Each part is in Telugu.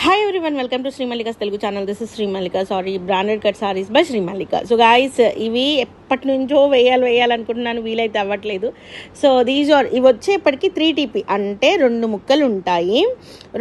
Hi everyone, welcome to Sri Mallika's Telugu channel. This is Sri Mallika. Sorry, branded cut sarees by Sri Mallika. So guys, ఇవి ఎప్పటి నుంచో వేయాలనుకుంటున్నాను, వీలైతే అవ్వట్లేదు. సో దీస్ ఆర్ ఇవి వచ్చేప్పటికి 3TP అంటే 2 ముక్కలు ఉంటాయి.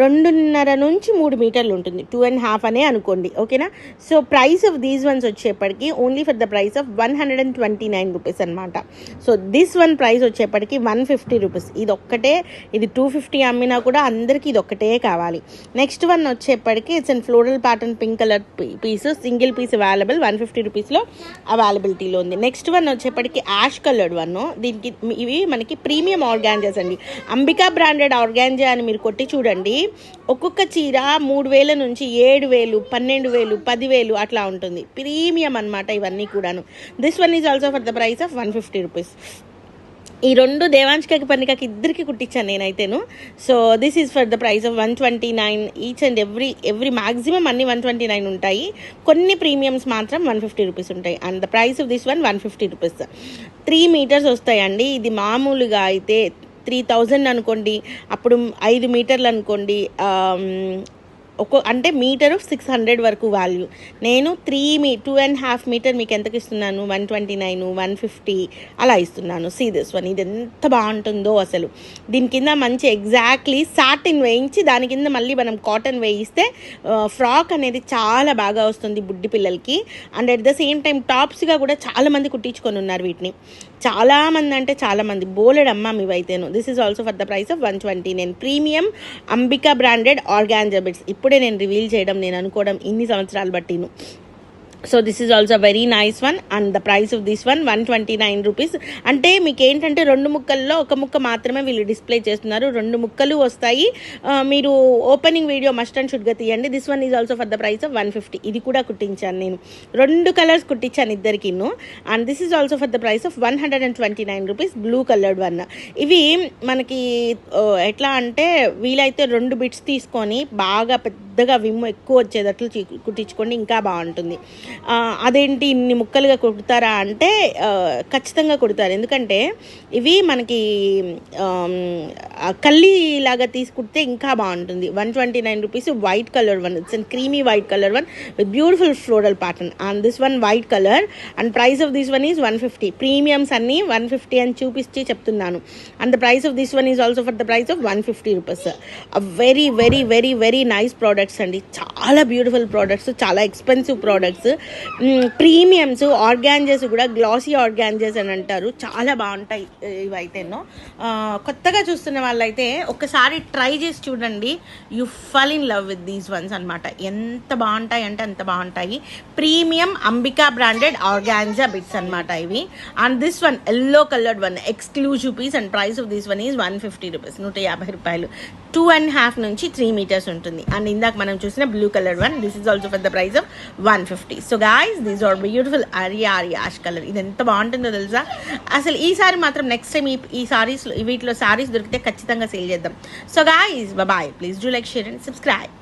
2.5 నుంచి 3 మీటర్లు ఉంటుంది. 2.5 అనే అనుకోండి, ఓకేనా. So price of these ones వచ్చేప్పటికి only for the price of 129 rupees అనమాట. సో దిస్ వన్ ప్రైస్ వచ్చేప్పటికి 150 రూపీస్. ఇది ఒక్కటే, ఇది 250 అమ్మినా కూడా అందరికీ ఇది ఒక్కటే కావాలి. నెక్స్ట్ వన్ వచ్చేప్పటికి it's and floral pattern pink colour piece, single piece available 150 రూపీస్లో అవైలబిలిటీలో ఉంది. నెక్స్ట్ వన్ వచ్చేప్పటికి యాష్ కలర్డ్ వన్. దీనికి ఇవి మనకి ప్రీమియం ఆర్గాంజాస్ అండి. అంబికా బ్రాండెడ్ ఆర్గాంజా అని మీరు కొట్టి చూడండి. ఒక్కొక్క చీర 3000 నుంచి 7000, 12000, 10,000 అట్లా ఉంటుంది. ప్రీమియం అనమాట ఇవన్నీ కూడాను. This one is also for the price of 150 rupees. ఈ 2 దేవాంశికకి పర్ణికకి ఇద్దరికి కుట్టించాను నేనైతేను. So this is for the price of 129. Each and every maximum అన్ని 129 ఉంటాయి. కొన్ని ప్రీమియమ్స్ మాత్రం 150 రూపీస్ ఉంటాయి. And the price of this one 150 rupees. 3 metres వస్తాయండి. ఇది మామూలుగా అయితే 3000 అనుకోండి, అప్పుడు 5 మీటర్లు అనుకోండి, అంటే మీటరు 600 వరకు వాల్యూ. నేను 2.5 మీటర్ మీకు ఎంతకు ఇస్తున్నాను, 129, 150 అలా ఇస్తున్నాను. సీ దిస్ వన్, ఇది ఎంత బాగుంటుందో అసలు. దీని కింద మంచి ఎగ్జాక్ట్లీ సాటిన్ వేయించి దాని కింద మళ్ళీ మనం కాటన్ వేయిస్తే ఫ్రాక్ అనేది చాలా బాగా వస్తుంది బుడ్డి పిల్లలకి. And at the same time టాప్స్గా కూడా చాలామంది కుట్టించుకొని ఉన్నారు వీటిని. చాలామంది అంటే చాలామంది, బోలెడ్ అమ్మ ఇవైతేను. This is also for the price of 129. Premium Ambika branded organza bits. ఇప్పుడే నేను రివీల్ చేయడం, నేను అనుకోవడం ఇన్ని సంవత్సరాలు బట్టిను. So this is also very nice one. And the price of this one 129 rupees. అంటే మీకు ఏంటంటే 2 ముక్కల్లో 1 ముక్క మాత్రమే వీళ్ళు డిస్ప్లే చేస్తున్నారు. 2 ముక్కలు వస్తాయి. మీరు ఓపెనింగ్ వీడియో మస్ట్ అండ్ షుడ్గా తీయండి. This one is also for the price of 150. ఇది కూడా కుట్టించాను నేను, 2 కలర్స్ కుట్టించాను ఇద్దరికిను. And this is also for the price of 129 rupees. Blue coloured one. ఇవి మనకి ఎట్లా అంటే వీలైతే 2 బిట్స్ తీసుకొని బాగా పెద్దగా విమ్ము ఎక్కువ వచ్చేటట్లు కుట్టించుకోండి, ఇంకా బాగుంటుంది. అదేంటి ఇన్ని ముక్కలుగా కుడతారా అంటే ఖచ్చితంగా కుడతారు. ఎందుకంటే ఇవి మనకి కల్లీలాగా తీసుకుంటే ఇంకా బాగుంటుంది. 129 rupees. White colour one, it's and creamy white colour one with beautiful floral pattern. And this one white colour. And price of this one is 150. Premiums అన్నీ 150 అని చూపించి చెప్తున్నాను. And the price of this one is also for the price of 150 rupees. Very very very very nice products అండి. చాలా బ్యూటిఫుల్ ప్రోడక్ట్స్, చాలా ఎక్స్పెన్సివ్ ప్రోడక్ట్స్. ప్రీమియమ్స్ ఆర్గాంజాస్ కూడా గ్లాసీ ఆర్గాంజాస్ అని అంటారు, చాలా బాగుంటాయి ఇవైతేనో. కొత్తగా చూస్తున్న వాళ్ళైతే ఒక్కసారి ట్రై చేసి చూడండి. You fall in love with these ones అనమాట. ఎంత బాగుంటాయి అంటే అంత బాగుంటాయి. Premium Ambika branded organza bits అనమాట ఇవి. And this one yellow coloured one exclusive piece. And price of this one is 150 rupees. 150 రూపాయలు. 2.5 నుంచి 3 మీటర్స్ ఉంటుంది. అండ్ ఇందాక మనం చూసిన blue colour one, this is also for the price of 150. So guys, these are beautiful aria ash colour. ఇది ఎంత బాగుంటుందో తెలుసా అసలు. ఈసారి మాత్రం నెక్స్ట్ టైం ఈ సారీస్, వీటిలో సారీస్ దొరికితే ఖచ్చితంగా సేల్ చేద్దాం. So guys, bye. Please do like, share and subscribe.